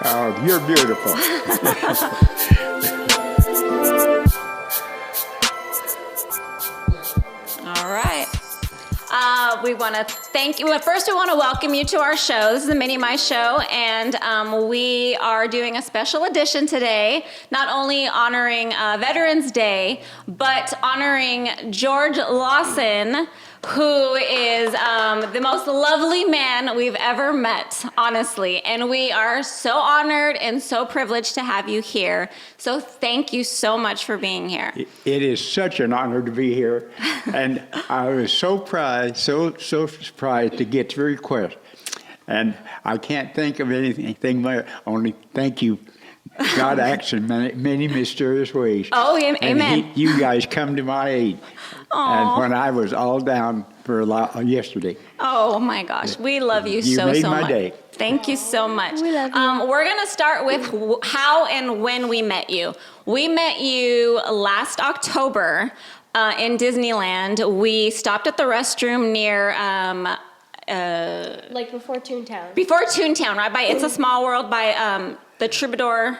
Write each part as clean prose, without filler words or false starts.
You're beautiful. All right. We want to thank you. Well, first, we want to welcome you to our show. This is the Minnie My Show, and we are doing a special edition today, not only honoring Veterans Day, but honoring George Lawson, who is the most lovely man we've ever met, honestly. And we are so honored and so privileged to have you here. So thank you so much for being here. It is such an honor to be here, and I was so proud, so surprised to get your request. And I can't think of anything more, only thank you. God acts in many mysterious ways. Oh, amen. You guys come to my aid. And when I was all down for yesterday. Oh my gosh, we love you so made so my much. Day. Thank you so much. We love you. We're gonna start with how and when we met you. We met you last October in Disneyland. We stopped at the restroom near. Like before Toontown. Before Toontown, right by It's a Small World, by the Troubadour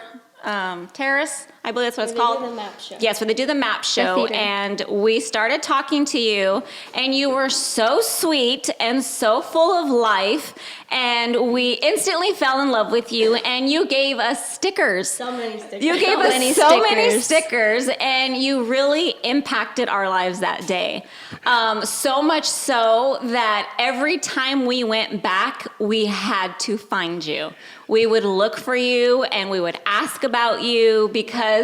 Terrace, I believe that's what it's called. Where they do the map show. Yes, where they do the map show. theater. And we started talking to you, and you were so sweet and so full of life, and we instantly fell in love with you, and you gave us stickers. So many stickers. You gave us many so stickers. many stickers, and you really impacted our lives that day. So much so that every time we went back, we had to find you. We would look for you, and we would ask about you, because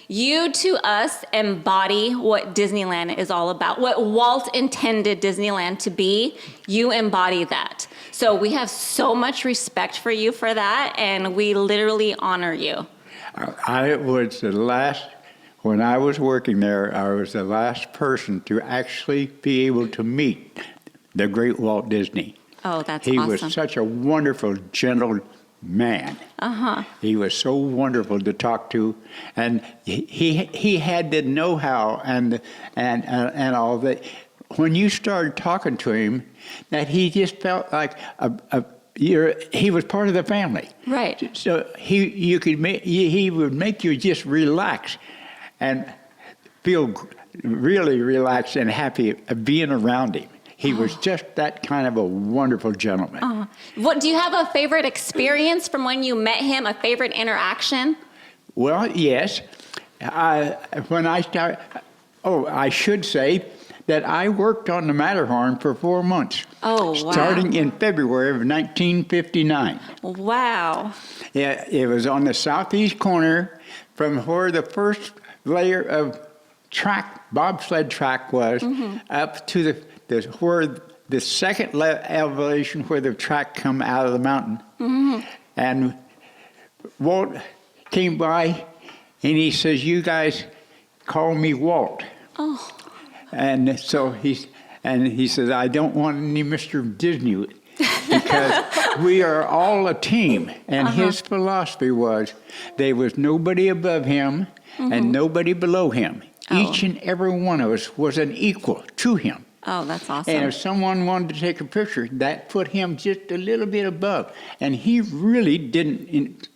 you, to us, embody what Disneyland is all about. What Walt intended Disneyland to be, you embody that. So we have so much respect for you for that, and we literally honor you. I was the last, when I was working there, I was the last person to actually be able to meet the great Walt Disney. Oh, that's He awesome. was such a wonderful, gentle man. Uh-huh. He was so wonderful to talk to, and he had the know-how and all that. When you started talking to him, that he just felt like he was part of the family. Right. So he would make you just relax and feel really relaxed and happy of being around him. He was just that kind of a wonderful gentleman. What do you have a favorite experience from when you met him? A favorite interaction? Well, yes. When I started, I should say that I worked on the Matterhorn for 4 months. Oh, wow. Starting in February of 1959. Wow. Yeah, it was on the southeast corner from where the first layer of bobsled track was, up to where the second elevation where the track come out of the mountain. And Walt came by and he says, "You guys call me Walt." Oh. And so he says, "I don't want any Mr. Disney because we are all a team." And his philosophy was there was nobody above him and nobody below him. Each and every one of us was an equal to him. Oh, that's awesome. And if someone wanted to take a picture, that put him just a little bit above. And he really didn't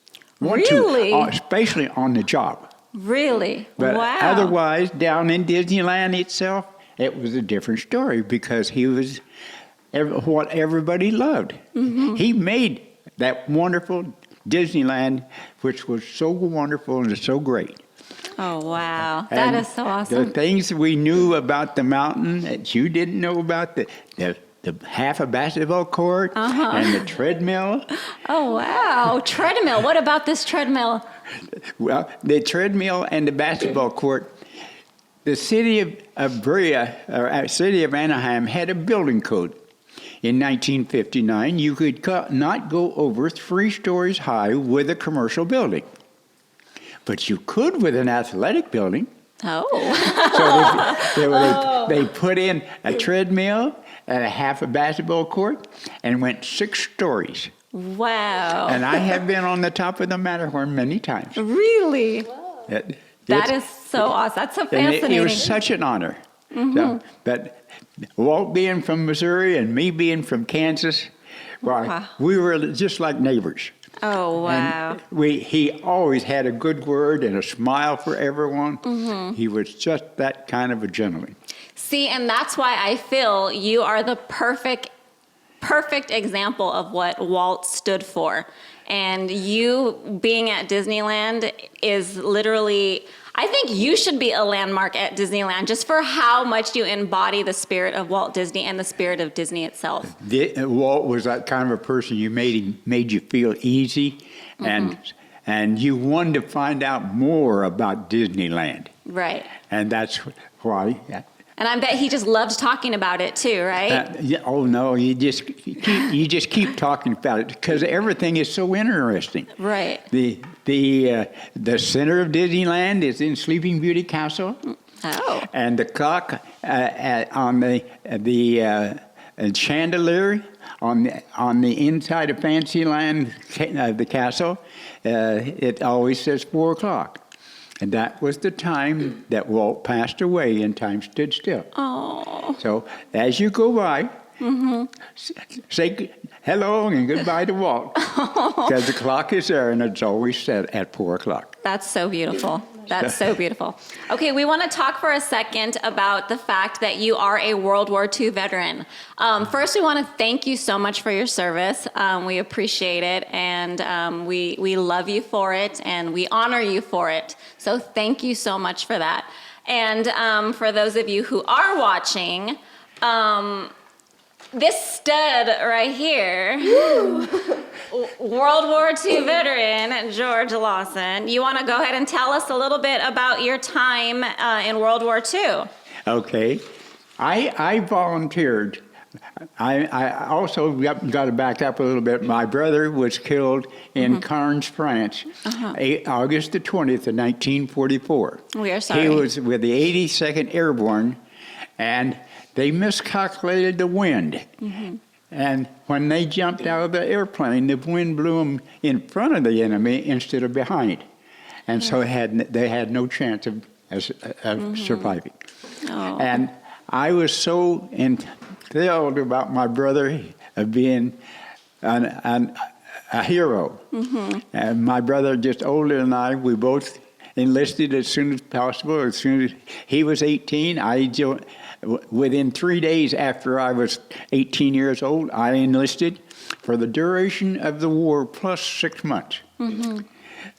want to, especially on the job. Really? But wow. otherwise, down in Disneyland itself, it was a different story because he was what everybody loved. He made that wonderful Disneyland, which was so wonderful and so great. Oh, wow. That is so awesome. The things we knew about the mountain that you didn't know about, the half a basketball court and the treadmill. Oh, wow. Treadmill. What about this treadmill? Well, the treadmill and the basketball court, the city of Brea, or city of Anaheim, had a building code. In 1959, you could not go over 3 stories high with a commercial building. But you could with an athletic building. Oh. So they put in a treadmill and a half a basketball court and went 6 stories. Wow. And I have been on the top of the Matterhorn many times. Really? Wow. That is so awesome. That's so fascinating. It was such an honor. So, but Walt being from Missouri and me being from Kansas, we were just like neighbors. Oh, wow. And he always had a good word and a smile for everyone. He was just that kind of a gentleman. See, and that's why I feel you are the perfect example of what Walt stood for. And you being at Disneyland is literally, I think you should be a landmark at Disneyland just for how much you embody the spirit of Walt Disney and the spirit of Disney itself. Walt was that kind of a person. You made you feel easy, and you wanted to find out more about Disneyland. Right. And that's why. And I bet he just loved talking about it too, right? Oh no, you just keep talking about it because everything is so interesting. Right. The center of Disneyland is in Sleeping Beauty Castle. Oh. And the clock on the chandelier on the inside of Fantasyland the castle, it always says 4 o'clock. And that was the time that Walt passed away and time stood still. Oh. So as you go by, say hello and goodbye to Walt. Because the clock is there and it's always set at 4 o'clock. That's so beautiful. That's so beautiful. Okay, we want to talk for a second about the fact that you are a World War II veteran. First, we want to thank you so much for your service. We appreciate it, and we love you for it, and we honor you for it. So thank you so much for that. And for those of you who are watching, this stud right here, World War II veteran George Lawson, you want to go ahead and tell us a little bit about your time in World War II? Okay. I volunteered. I also got to back up a little bit. My brother was killed in Cairns, France, August the 20th of 1944. We are sorry. He was with the 82nd Airborne, and they miscalculated the wind. And when they jumped out of the airplane, the wind blew them in front of the enemy instead of behind. And so they had no chance of surviving. Oh. And I was so enthralled about my brother being a hero. And my brother, just older than I, we both enlisted as soon as possible. As soon as he was 18, within 3 days after I was 18 years old, I enlisted for the duration of the war plus 6 months.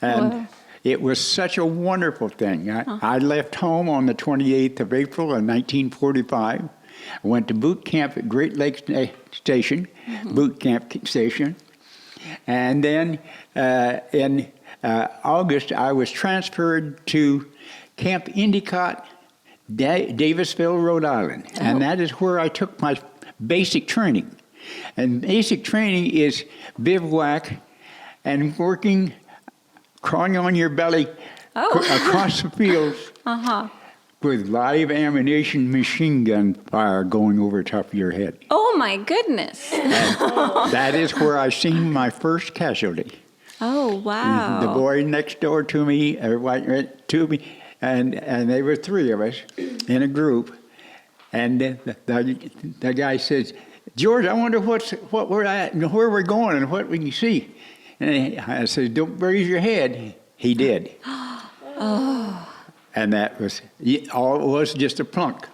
And it was such a wonderful thing. I left home on the 28th of April of 1945. I went to boot camp at Great Lakes Station, boot camp station. And then in August, I was transferred to Camp Endicott, Davisville, Rhode Island. And that is where I took my basic training. And basic training is bivouac and working, crawling on your belly across the fields with live ammunition machine gun fire going over the top of your head. Oh, my goodness. And that is where I seen my first casualty. Oh, wow. The boy next door to me, and there were 3 of us in a group. And the guy says, "George, I wonder what we're at and where we're going and what we can see." And I said, "Don't raise your head." He did. And that was all it was, just a plunk.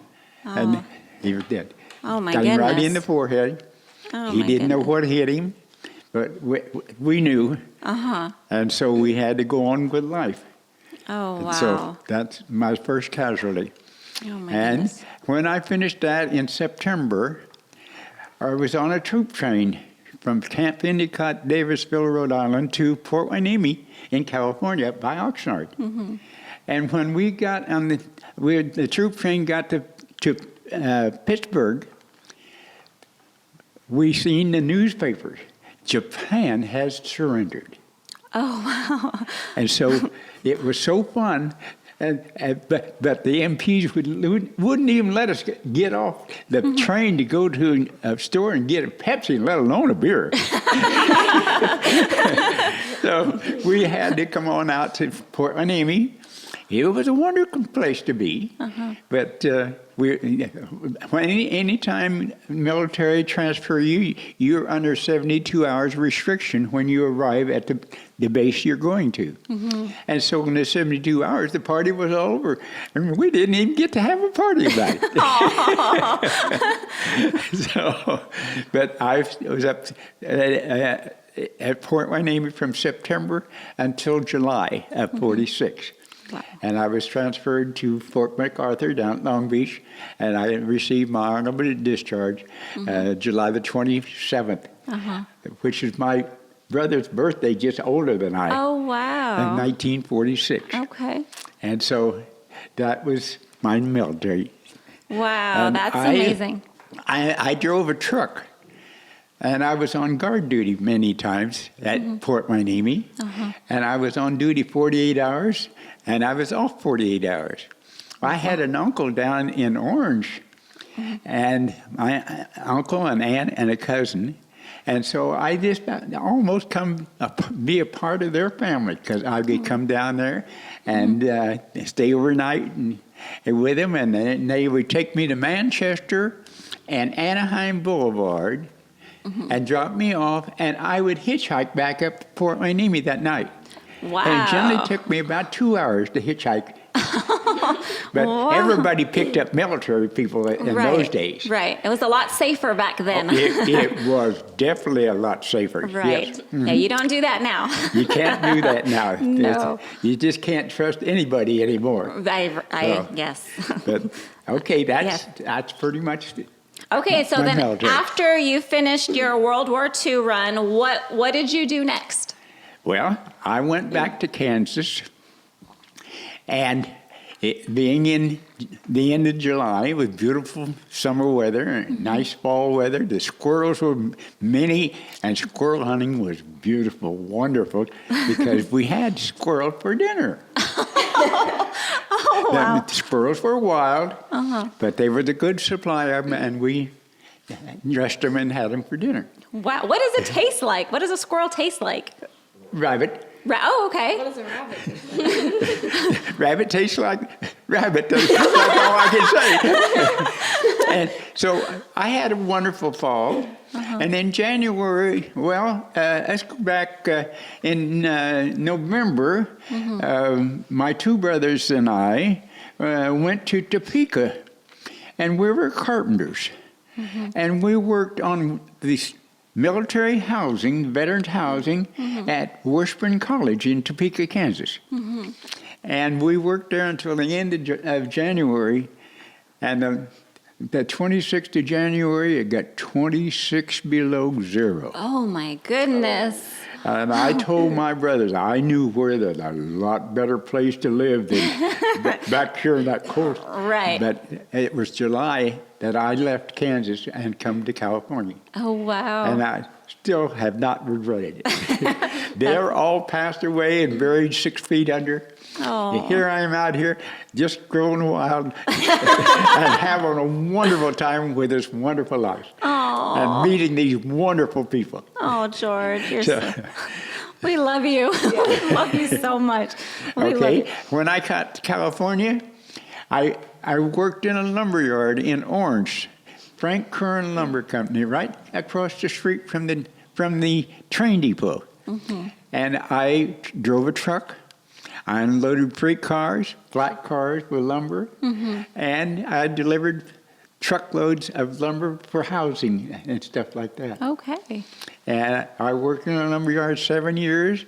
And he was dead. Oh, my Got him right goodness. in the forehead. Oh, He my didn't know goodness. what hit him, but we knew. And so we had to go on with life. Oh, wow. So that's my first casualty. Oh, my And goodness. when I finished that in September, I was on a troop train from Camp Endicott, Davisville, Rhode Island, to Port Hueneme in California by Oxnard. And when we got on the troop train got to Pittsburgh, we seen the newspapers. Japan has surrendered. Oh, wow. And so it was so fun, but the MPs wouldn't even let us get off the train to go to a store and get a Pepsi, let alone a beer. So we had to come on out to Port Hueneme. It was a wonderful place to be. But anytime military transfer you, you're under 72 hours restriction when you arrive at the base you're going to. And so in the 72 hours, the party was all over. And we didn't even get to have a party about it. But I was up at Fort Minnie from September until July of 46. Wow. And I was transferred to Fort MacArthur down at Long Beach, and I received my honorable discharge July the 27th, which is my brother's birthday, just older than I. Oh, wow. In 1946. Okay. And so that was my military. Wow, And that's amazing. I drove a truck. And I was on guard duty many times at Fort Minnie. And I was on duty 48 hours, and I was off 48 hours. I had an uncle down in Orange, and my uncle, an aunt, and a cousin. And so I just almost be a part of their family, because I could come down there and stay overnight and with them. And then they would take me to Manchester and Anaheim Boulevard, and drop me off, and I would hitchhike back up to Fort Minnie that night. Wow. And it generally took me about 2 hours to hitchhike. But everybody picked up military people in those days. Right. It was a lot safer back then. It was definitely a lot safer. Right. Yes. Yeah, you don't do that now. You can't do that now. No. You just can't trust anybody anymore. Yes. But okay, that's pretty much it. Okay, so My then military. after you finished your World War II run, what did you do next? Well, I went back to Kansas, and being in the end of July with beautiful summer weather and nice fall weather, the squirrels were many, and squirrel hunting was beautiful, wonderful, because we had squirrel for dinner. Oh, wow. The squirrels were wild, but they were the good supply of them, and we dressed them and had them for dinner. Wow. What does it taste like? What does a squirrel taste like? Rabbit. Oh, okay. What does a rabbit taste? Rabbit tastes like rabbit. That's all I can say. And so I had a wonderful fall. And in January, let's go back in November, my two brothers and I went to Topeka, and we were carpenters. And we worked on this military housing, veterans housing, at Washburn College in Topeka, Kansas. And we worked there until the end of January, and the 26th of January, it got 26 below zero. Oh, my goodness. And I told my brothers I knew where there's a lot better place to live than back here in that coast. Right. But it was July that I left Kansas and come to California. Oh, wow. And I still have not regretted it. They're all passed away and buried 6 feet under. Oh. And here I am out here just growing wild and having a wonderful time with this wonderful life. Oh. And meeting these wonderful people. Oh, George, we love you. We love you so much. We love you. When I got to California, I worked in a lumber yard in Orange, Frank Curran Lumber Company, right across the street from the train depot. And I drove a truck. I unloaded freight cars, flat cars with lumber, and I delivered truckloads of lumber for housing and stuff like that. Okay. And I worked in a lumber yard 7 years,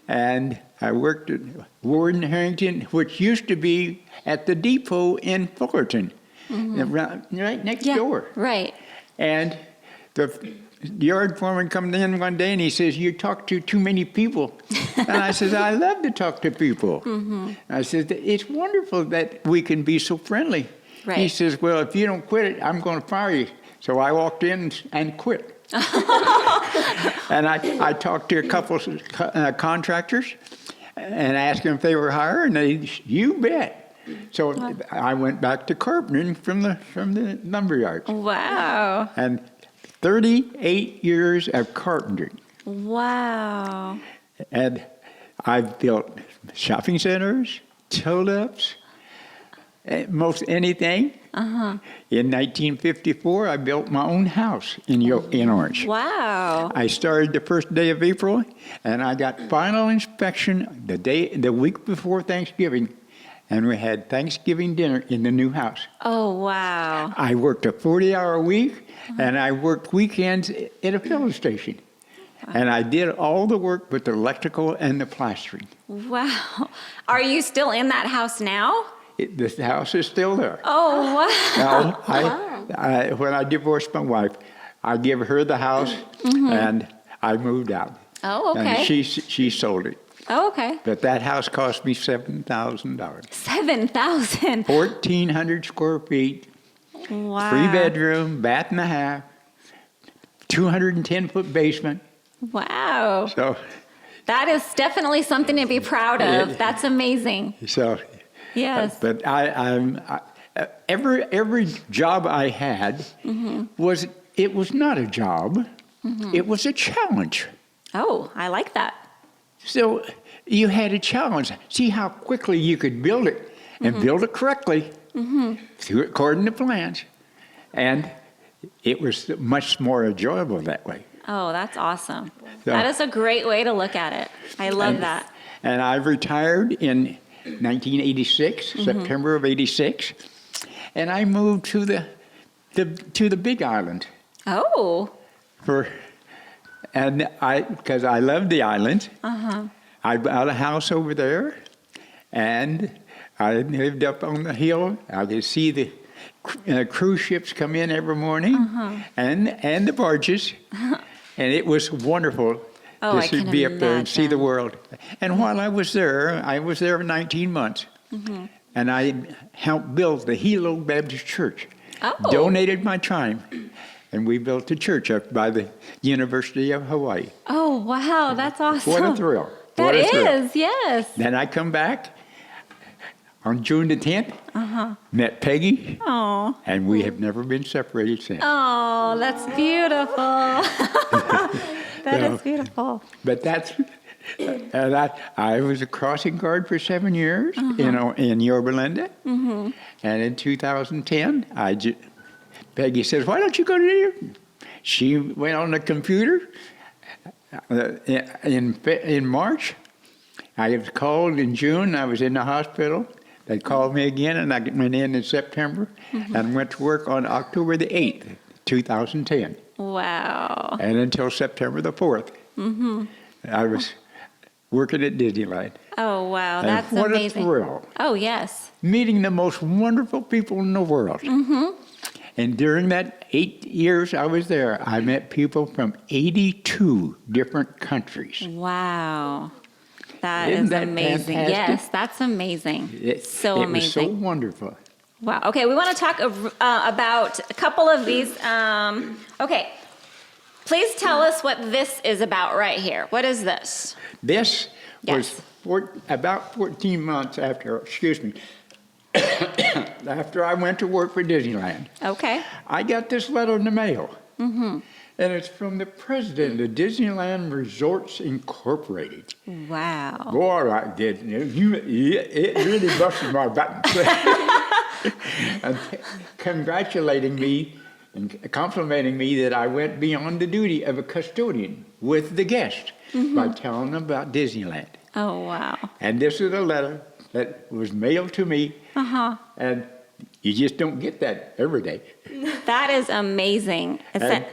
and I worked at Ward and Harrington, which used to be at the depot in Fullerton, right next door. Right. And the yard foreman come in one day and he says, "You talk to too many people." And I says, "I love to talk to people." I said, "It's wonderful that we can be so friendly." Right. He says, "Well, if you don't quit it, I'm going to fire you." So I walked in and quit. And I talked to a couple of contractors and asked them if they were hired, and they, "You bet." So I went back to carpentering from the lumber yard. Wow. And 38 years of carpentering. Wow. And I've built shopping centers, tulips, most anything. In 1954, I built my own house in Orange. Wow. I started the first day of April, and I got final inspection the week before Thanksgiving, and we had Thanksgiving dinner in the new house. Oh, wow. I worked a 40-hour week, and I worked weekends at a filling station. And I did all the work but the electrical and the plastering. Wow. Are you still in that house now? This house is still there. Oh, wow. Now, when I divorced my wife, I gave her the house, and I moved out. Oh, okay. And she sold it. Oh, okay. But that house cost me $7,000. $7,000. 1,400 square feet, Wow. 3-bedroom, bath and a half, 210-foot basement. Wow. So, That is definitely something to be proud of. That's amazing. Yes. But every job I had was not a job. It was a challenge. Oh, I like that. So you had a challenge. See how quickly you could build it and build it correctly according to plans. And it was much more enjoyable that way. Oh, that's awesome. So- That is a great way to look at it. I love that. And I retired in 1986, September of '86, and I moved to the Big Island Oh. because I loved the island. I bought a house over there, and I lived up on the hill. I could see the cruise ships come in every morning, and the barges, and it was wonderful. Oh, I to can be up there and see the imagine. world. And while I was there 19 months. And I helped build the Hilo Baptist Church. Oh. Donated my time. And we built a church up by the University of Hawaii. Oh, wow. That's awesome. What a thrill. That What a thrill. is, yes. Then I come back on June the 10th, met Peggy, Oh. and we have never been separated since. Oh, that's beautiful. That Yeah. is beautiful. But and I was a crossing guard for 7 years in Yorba Linda. And in 2010, Peggy says, "Why don't you go to here?" She went on the computer in March. I was called in June. I was in the hospital. They called me again, and I went in September and went to work on October the 8th, 2010. Wow. And until September the 4th, I was working at Disneyland. Oh, wow. And That's what amazing. a thrill. Oh, yes. Meeting the most wonderful people in the world. And during that 8 years I was there, I met people from 82 different countries. Wow. That Isn't is that amazing. fantastic? Yes, that's amazing. It was so amazing. wonderful. Wow. Okay, we want to talk about a couple of these. Okay. Please tell us what this is about right here. What is this? This Yes. was about 14 months after, after I went to work for Disneyland. Okay. I got this letter in the mail. And it's from the president of Disneyland Resorts Incorporated. Wow. Boy, I did. It really busted my buttons. And congratulating me and complimenting me that I went beyond the duty of a custodian with the guest by telling them about Disneyland. Oh, wow. And this is a letter that was mailed to me. And you just don't get that every day. That is amazing. And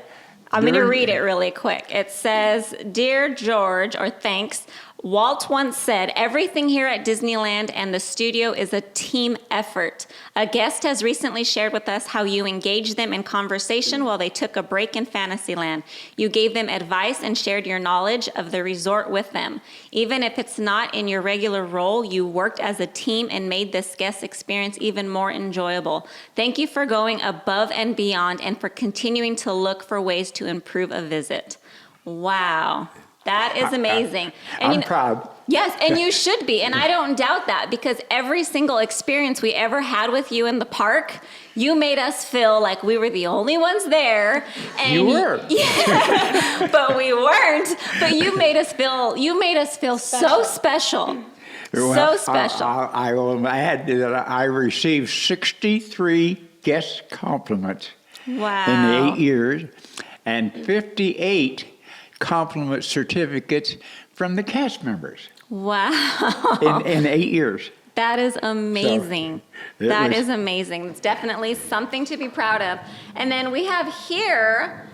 I'm going to during- read it really quick. It says, "Dear George," or thanks, "Walt once said, everything here at Disneyland and the studio is a team effort. A guest has recently shared with us how you engaged them in conversation while they took a break in Fantasyland. You gave them advice and shared your knowledge of the resort with them. Even if it's not in your regular role, you worked as a team and made this guest experience even more enjoyable. Thank you for going above and beyond and for continuing to look for ways to improve a visit." Wow. That is amazing. And I'm proud. Yes, and you should be. And I don't doubt that, because every single experience we ever had with you in the park, you made us feel like we were the only ones there. And You were. Yeah, but we weren't. But you made us feel so special. So special. I received 63 guest compliments Wow. in the 8 years, and 58 compliment certificates from the cast members Wow. in 8 years. That is amazing. So, That is amazing. It's definitely something to be proud of. And then we have here,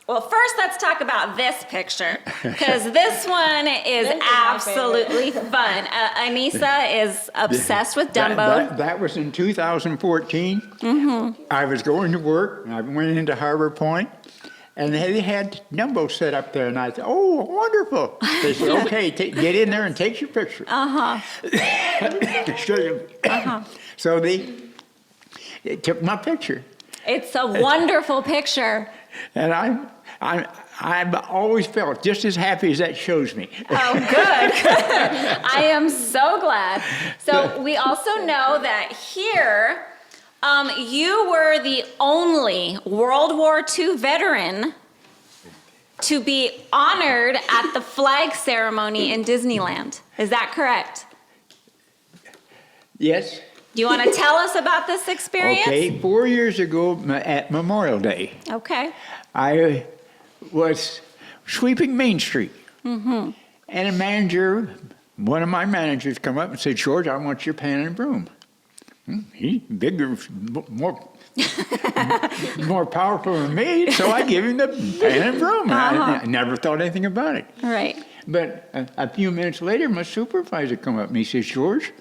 well, first let's talk about this picture, because this one is This is my absolutely fun. Anissa is obsessed with Dumbo. That was in 2014. Mm-hmm. I was going to work, and I went into Harbor Point, and they had Dumbo set up there, and I said, "Oh, wonderful!" They said, "Okay, get in there and take your picture." So they took my picture, It's a wonderful picture. and I've always felt just as happy as that shows me. Oh, good. I am so glad. So we also know that here, you were the only World War II veteran to be honored at the flag ceremony in Disneyland. Is that correct? Yes. Do you want to tell us about this experience? Okay. 4 years ago at Memorial Day, Okay. I was sweeping Main Street, and a manager, one of my managers, come up and said, "George, I want your pan and broom." He's bigger, more powerful than me, so I give him the pan and broom. I never thought anything about it. Right. But a few minutes later, my supervisor come up and he says, "George,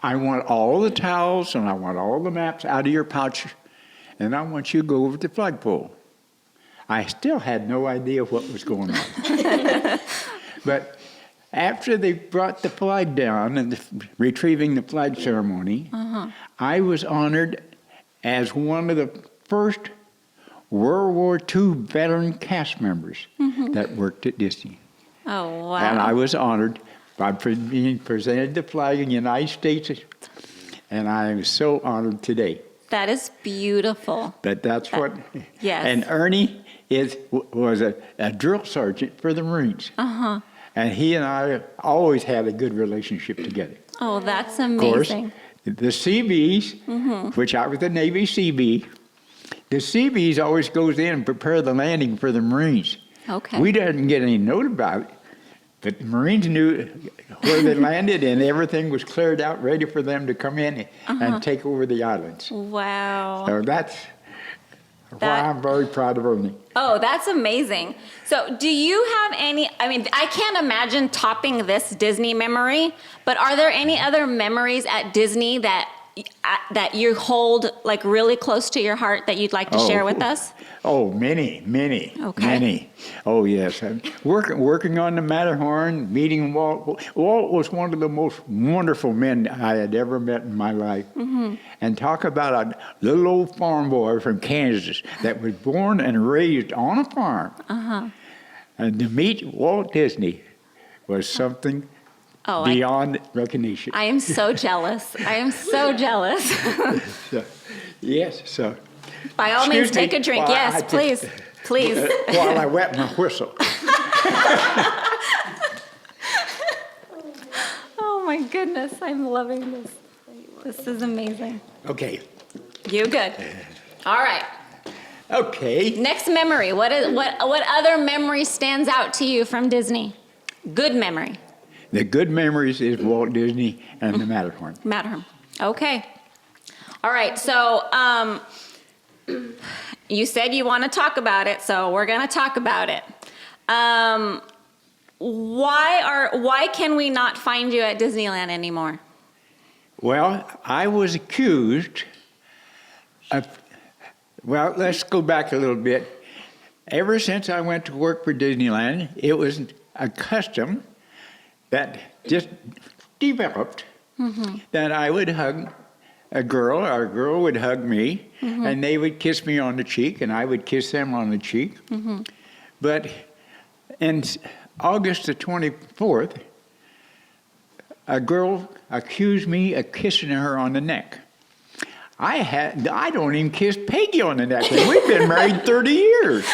I want all the towels and I want all the maps out of your pouch, and I want you to go over to the flagpole." I still had no idea what was going on. But after they brought the flag down and retrieving the flag ceremony, I was honored as one of the first World War II veteran cast members that worked at Disney. Oh, wow. And I was honored by being presented the flag in the United States, and I am so honored today. That is beautiful. But that's what. Yes. And Ernie was a drill sergeant for the Marines. And he and I always had a good relationship together. Oh, that's Of course, amazing. the Seabees, which I was the Navy Seabee, the Seabees always goes in and prepare the landing for the Marines. Okay. We didn't get any note about it, but the Marines knew where they landed, and everything was cleared out, ready for them to come in and take over the islands. Wow. So that's why That- I'm very proud of Ernie. Oh, that's amazing. So do you have any, I mean, I can't imagine topping this Disney memory, but are there any other memories at Disney that you hold like really close to your heart that you'd like to share with us? Oh, many. Okay. Many. Oh, yes. Working on the Matterhorn, meeting Walt. Walt was one of the most wonderful men I had ever met in my life. And talk about a little old farm boy from Kansas that was born and raised on a farm. And to meet Walt Disney was something beyond recognition. I am so jealous. I am so jealous. Yes, so. By all means, Excuse me take a drink. while Yes, I please. Please. While I wet my whistle. Oh my goodness, I'm loving this. This is amazing. Okay. You good. All right. Okay. Next memory. What other memory stands out to you from Disney? Good memory. The good memories is Walt Disney and the Matterhorn. Matterhorn. Okay. All right. So you said you want to talk about it, so we're going to talk about it. Why can we not find you at Disneyland anymore? Well, I was accused of, well, let's go back a little bit. Ever since I went to work for Disneyland, it was a custom that just developed that I would hug a girl, or a girl would hug me, and they would kiss me on the cheek, and I would kiss them on the cheek. But And August the 24th, a girl accused me of kissing her on the neck. I don't even kiss Peggy on the neck, and we've been married 30 years.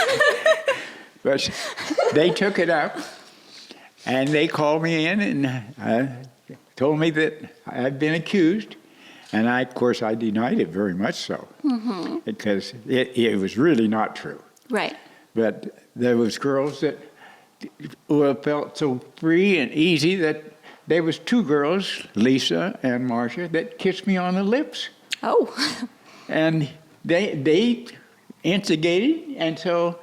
But they took it up, and they called me in and told me that I'd been accused. And of course, I denied it very much so, because it was really not true. Right. But there was girls that felt so free and easy that there was two girls, Lisa and Marcia, that kissed me on the lips. Oh. And they instigated, and so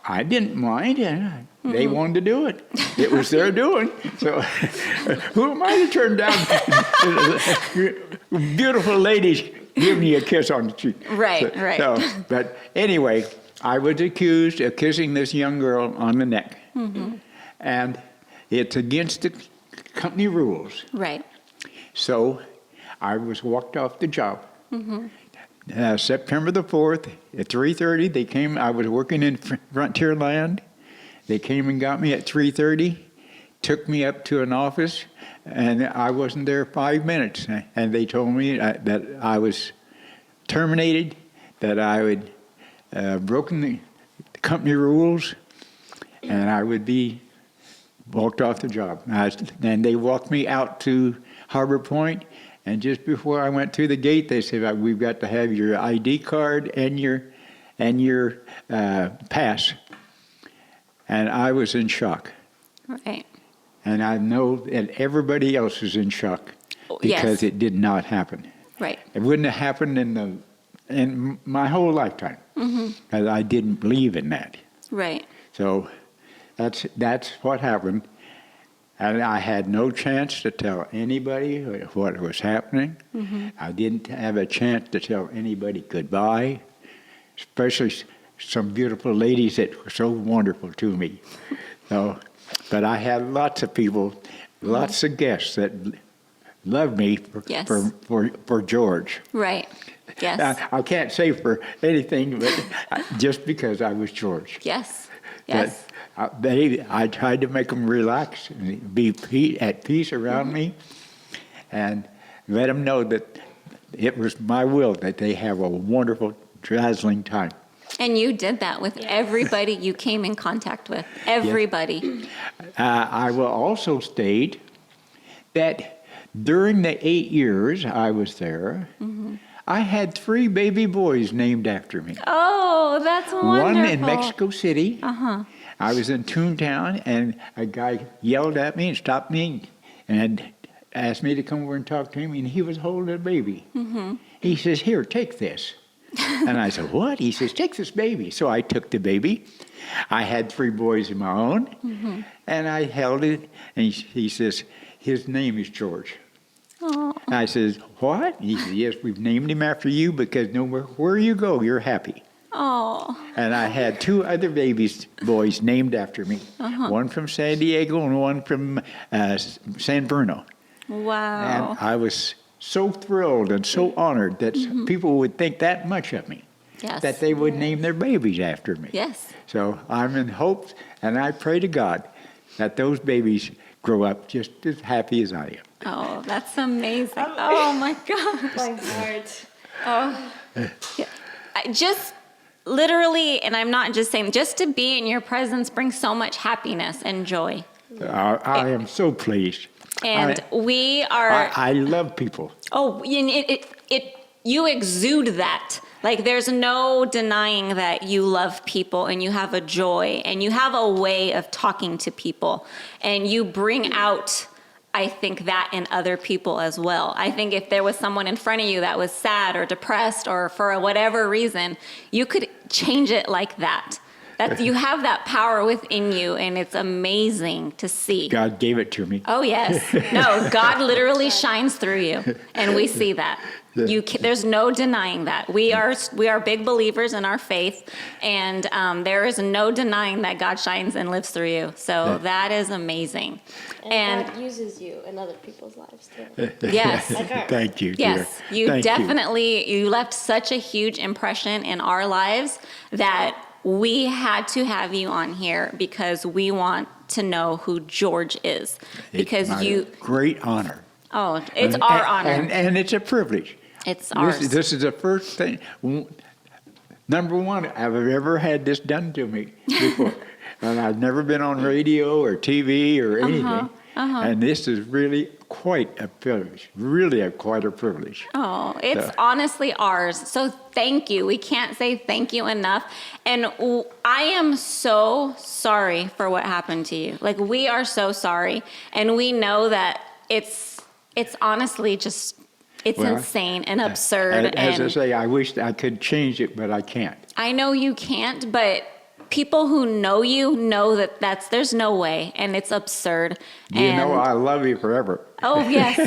I didn't mind, and they wanted to do it. It was their doing. So who am I to turn down beautiful ladies giving you a kiss on the cheek? Right, right. So, but anyway, I was accused of kissing this young girl on the neck. And it's against the company rules. Right. So I was walked off the job. September the 4th at 3:30, they came. I was working in Frontier Land. They came and got me at 3:30, took me up to an office, and I wasn't there 5 minutes. And they told me that I was terminated, that I had broken the company rules, and I would be walked off the job. And they walked me out to Harbor Point. And just before I went through the gate, they said, "We've got to have your ID card and your pass." And I was in shock. Right. And I know that everybody else is in shock because it did not happen. Right. It wouldn't have happened in my whole lifetime, because I didn't believe in that. Right. So that's what happened. And I had no chance to tell anybody what was happening. I didn't have a chance to tell anybody goodbye, especially some beautiful ladies that were so wonderful to me. So, but I had lots of people, lots of guests that loved me for George. Right. Yes. I can't say for anything, but just because I was George. Yes. Yes. I tried to make them relax and be at peace around me, and let them know that it was my will that they have a wonderful, dazzling time. And you did that with everybody you came in contact with. Everybody. I will also state that during the 8 years I was there, I had 3 baby boys named after me. Oh, that's wonderful. One in Mexico City. I was in Toontown, and a guy yelled at me and stopped me and asked me to come over and talk to him, and he was holding a baby. He says, "Here, take this." And I said, "What?" He says, "Take this baby." So I took the baby. I had 3 boys of my own, and I held it, and he says, "His name is George." Oh. And I says, "What?" He says, "Yes, we've named him after you because no matter where you go, you're happy." Oh. And I had 2 other boys named after me. One from San Diego and one from San Bruno. Wow. And I was so thrilled and so honored that people would think that much of me. Yes. That they would name their babies after me. Yes. So I'm in hopes, and I pray to God that those babies grow up just as happy as I am. Oh, that's amazing. Oh, my gosh. My heart. Oh. Yeah. Just literally, and I'm not just saying, just to be in your presence brings so much happiness and joy. I am so pleased. And we are... I love people. Oh, you exude that. Like, there's no denying that you love people and you have a joy and you have a way of talking to people. And you bring out, I think, that in other people as well. I think if there was someone in front of you that was sad or depressed or for whatever reason, you could change it like that. You have that power within you, and it's amazing to see. God gave it to me. Oh, yes. No, God literally shines through you, and we see that. There's no denying that. We are big believers in our faith, and there is no denying that God shines and lives through you. So that is amazing. And God uses you in other people's lives too. Yes. Thank you, dear. Yes, you left such a huge impression in our lives that we had to have you on here because we want to know who George is. Because It's my great honor. Oh, it's our honor. And it's a privilege. It's ours. This is the first thing, number one, I've ever had this done to me before. And I've never been on radio or TV or anything. And this is really quite a privilege, quite a privilege. Oh, it's honestly ours. So thank you. We can't say thank you enough. And I am so sorry for what happened to you. Like, we are so sorry. And we know that it's honestly just, it's insane and absurd. As I say, I wish I could change it, but I can't. I know you can't, but people who know you know that there's no way, and it's absurd. You know I love you forever. Oh, yes.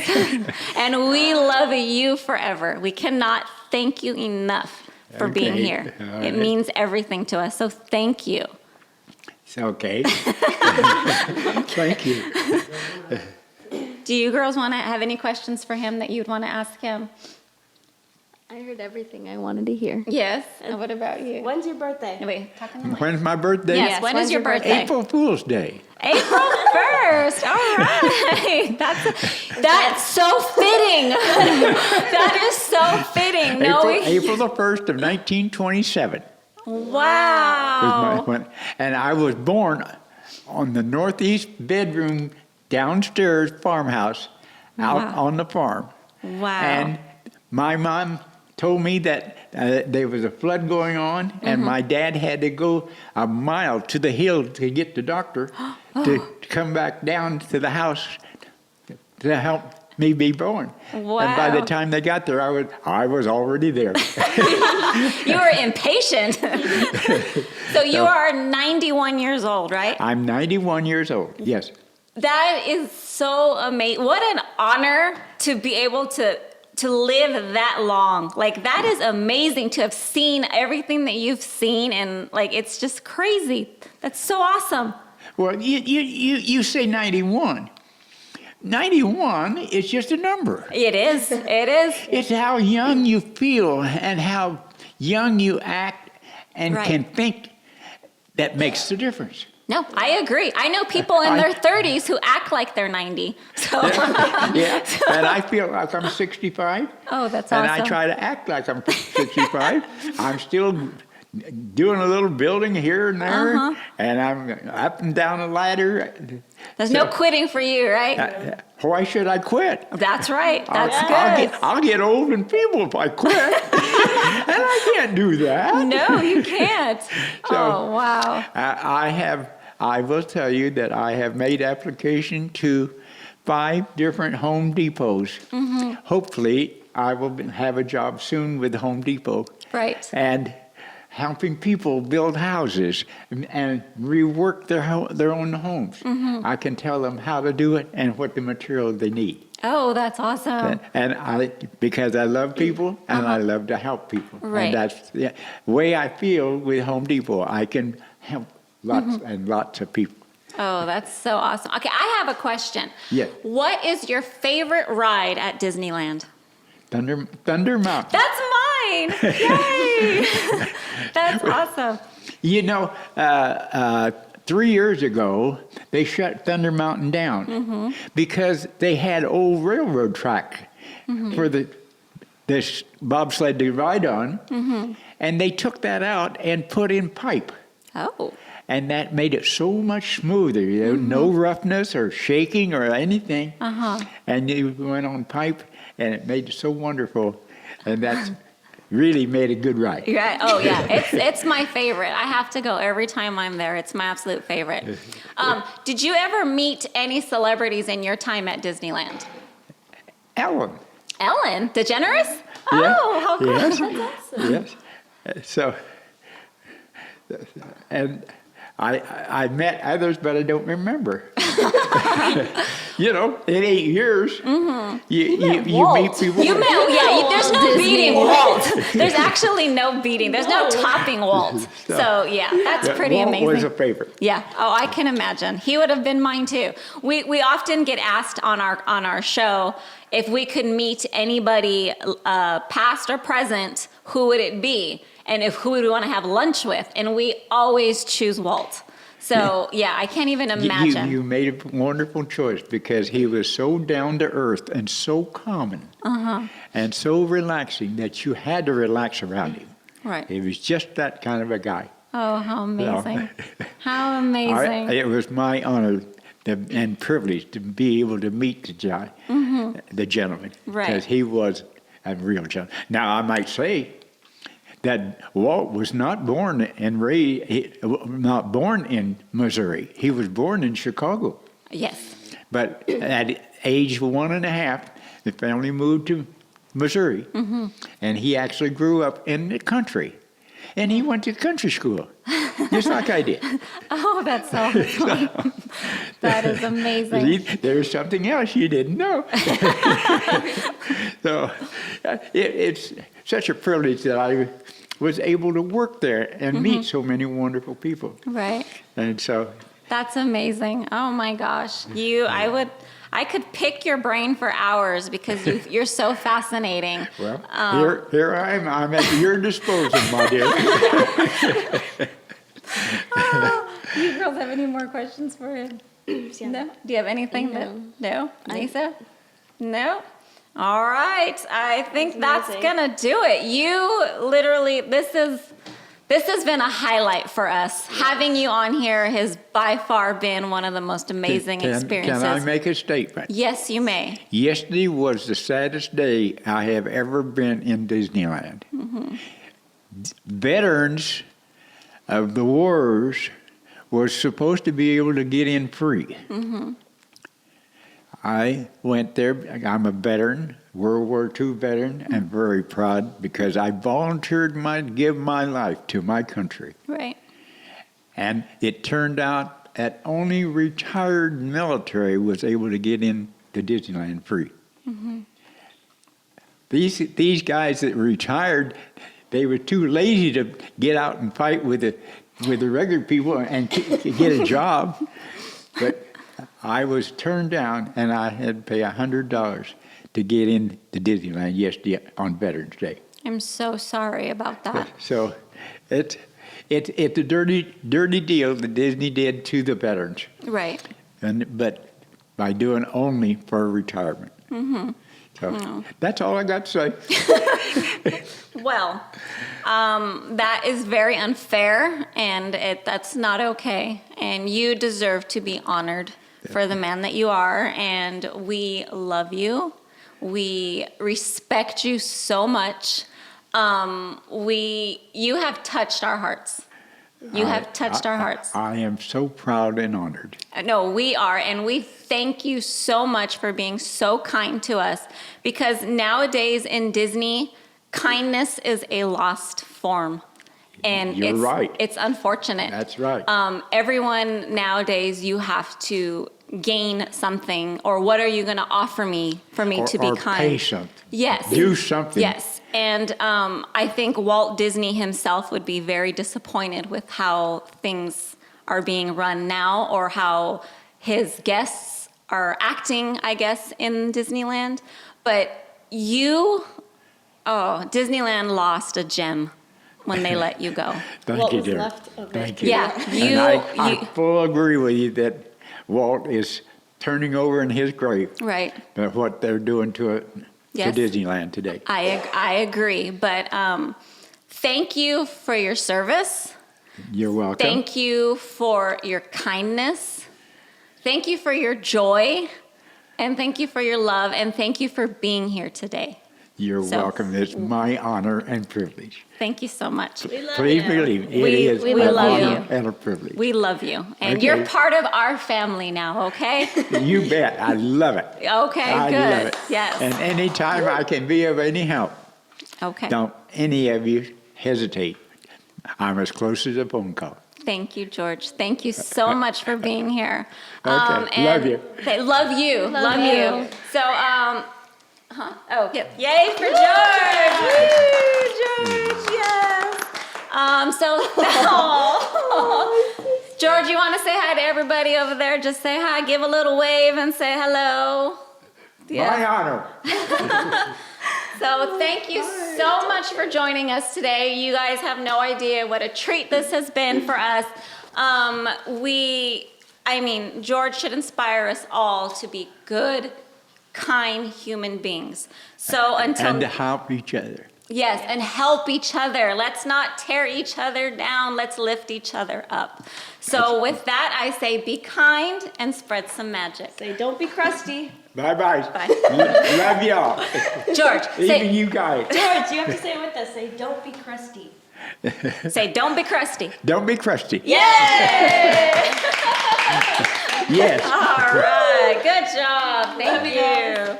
And we love you forever. We cannot thank you enough for being here. Right. It means everything to us. So thank you. It's okay. Thank you. Do you girls want to have any questions for him that you'd want to ask him? I heard everything I wanted to hear. Yes. And what about you? When's your birthday? Wait, talking to When's my birthday? Yes, when is your birthday? April Fool's Day. April 1st. All right. That's so fitting. That is so fitting. April the 1st of 1927. Wow. And I was born on the northeast bedroom downstairs farmhouse out on the farm. Wow. And my mom told me that there was a flood going on, and my dad had to go a mile to the hill to get the doctor to come back down to the house to help me be born. Wow. And by the time they got there, I was already there. You were impatient. So you are 91 years old, right? I'm 91 years old, yes. That is so amazing. What an honor to be able to live that long. Like, that is amazing to have seen everything that you've seen, and like, it's just crazy. That's so awesome. Well, you say 91. 91 is just a number. It is. It is. It's how young you feel and how young you act and can think that makes the difference. No, I agree. I know people in their 30s who act like they're 90. So Yeah, and I feel like I'm 65. Oh, that's and awesome. I try to act like I'm 65. I'm still doing a little building here and there, and I'm up and down a ladder. There's no quitting for you, right? Why should I quit? That's right. That's good. I'll get old and feeble if I quit, and I can't do that. No, you can't. Oh, wow. I will tell you that I have made application to 5 different Home Depots. Hopefully, I will have a job soon with Home Depot. Right. And helping people build houses and rework their own homes. I can tell them how to do it and what the material they need. Oh, that's awesome. And because I love people and I love to help people. Right. And that's the way I feel with Home Depot. I can help lots and lots of people. Oh, that's so awesome. Okay, I have a question. Yes. What is your favorite ride at Disneyland? Thunder Mountain. That's mine. Yay. That's awesome. You know, 3 years ago, they shut Thunder Mountain down because they had old railroad track for this bobsled to ride on, and they took that out and put in pipe. Oh. And that made it so much smoother. You know, no roughness or shaking or anything. And you went on pipe, and it made it so wonderful. And that's really made a good ride. Right. Oh, yeah. It's my favorite. I have to go every time I'm there. It's my absolute favorite. Did you ever meet any celebrities in your time at Disneyland? Ellen. Ellen DeGeneres? Yeah. Oh, how cool. Yes. That's awesome. Yes. So, and I met others, but I don't remember. You know, in 8 years, you meet people. You met, there's no beating Walt. There's actually no beating. There's no topping Walt. So, yeah, that's pretty Walt amazing. was a favorite. Yeah. Oh, I can imagine. He would have been mine too. We often get asked on our show if we could meet anybody, past or present, who would it be? And who would we want to have lunch with? And we always choose Walt. So, yeah, I can't even imagine. You made a wonderful choice because he was so down to earth and so common and so relaxing that you had to relax around him. Right. He was just that kind of a guy. Oh, how amazing. How amazing. It was my honor and privilege to be able to meet the gentleman. Right. Because he was a real gentleman. Now, I might say that Walt was not born and raised, not born in Missouri. He was born in Chicago. Yes. But at age 1.5, the family moved to Missouri. And he actually grew up in the country. And he went to country school, just like I did. Oh, that's so fun. That is amazing. There's something else you didn't know. So it's such a privilege that I was able to work there and meet so many wonderful people. Right. And so That's amazing. Oh my gosh. I could pick your brain for hours because you're so fascinating. well, here I am. I'm at your disposal, my dear. You girls have any more questions for him? No? Do you have anything? No? Lisa? No? All right. I think that's going to do it. You literally, this has been a highlight for us. Having you on here has by far been one of the most amazing experiences. Can I make a statement? Yes, you may. Yesterday was the saddest day I have ever been in Disneyland. Veterans of the wars were supposed to be able to get in free. I went there. I'm a veteran, World War II veteran, and very proud because I volunteered give my life to my country. Right. And it turned out that only retired military was able to get in to Disneyland free. These guys that retired, they were too lazy to get out and fight with the regular people and get a job. But I was turned down, and I had to pay $100 to get into Disneyland yesterday on Veterans Day. I'm so sorry about that. So it's a dirty deal that Disney did to the veterans. Right. But by doing only for retirement. So that's all I got to say. Well, that is very unfair, and that's not okay. And you deserve to be honored for the man that you are, and we love you. We respect you so much. You have touched our hearts. You have touched our hearts. I am so proud and honored. No, we are, and we thank you so much for being so kind to us, because nowadays in Disney, kindness is a lost form. And You're right. It's unfortunate. That's right. Everyone nowadays, you have to gain something, or what are you going to offer me for me to be kind? Pay something. Yes. Do something. Yes. And I think Walt Disney himself would be very disappointed with how things are being run now, or how his guests are acting, I guess, in Disneyland. But Disneyland lost a gem when they let you go. Thank What you, was dear. left of it. Thank you. Yeah, And I full agree with you that Walt is turning over in his grave. Right. What they're doing to Yes. Disneyland today. I agree, but thank you for your service. You're welcome. Thank you for your kindness. Thank you for your joy, and thank you for your love, and thank you for being here today. You're welcome. It's my honor and privilege. Thank you so much. Please believe it is we an love honor you. and a privilege. We love you, and Okay. you're part of our family now, okay? You bet. I love it. Okay, I good. love it. Yes. And anytime I can be of any help, Okay. don't any of you hesitate. I'm as close as a phone call. Thank you, George. Thank you so much for being here. Okay, love you. Okay, love you. Love you. you. So, yay for George! Woo, George, yes. George, you want to say hi to everybody over there? Just say hi, give a little wave, and say hello. My honor. So thank you so much for joining us today. You guys have no idea what a treat this has been for us. George should inspire us all to be good, kind human beings. So until And to help each other. yes, and help each other. Let's not tear each other down. Let's lift each other up. So with that, I say be kind and spread some magic. Say, don't be crusty. Bye-bye. Bye. Love y'all. George, Even you guys. George, you have to say it with us. Say, don't be crusty. say don't be crusty. Don't be crusty. Yay! Yes. All right, good job. Thank Love you you.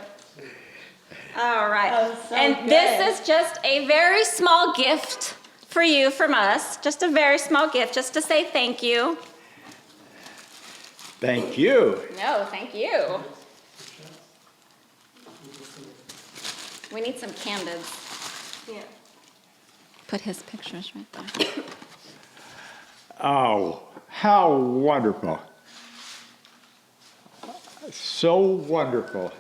All right. That was so And good. this is just a very small gift for you from us. Just a very small gift, just to say thank you. Thank you. No, thank you. We need some candids. Yeah. Put his pictures right there. Oh, how wonderful. So wonderful.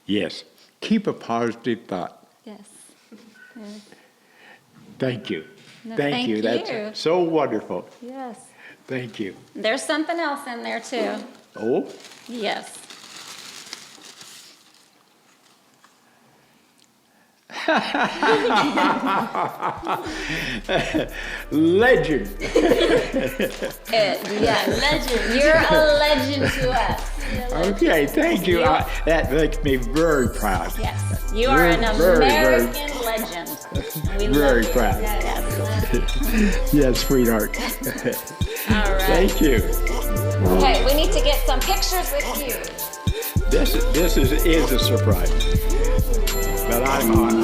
Yes, keep a positive thought. Yes. Thank you. No, Thank you. thank you. That's so wonderful. Yes. Thank you. There's something else in there too. Oh, Yes. legend. Yeah, legend. You're a legend to us. Okay, thank you. That makes me very proud. Yes. You are an Very, American legend. We Very love you. proud. Yes. Yes, sweetheart. All right. Thank you. Okay, we need to get some pictures with you. This is a surprise. But I am on.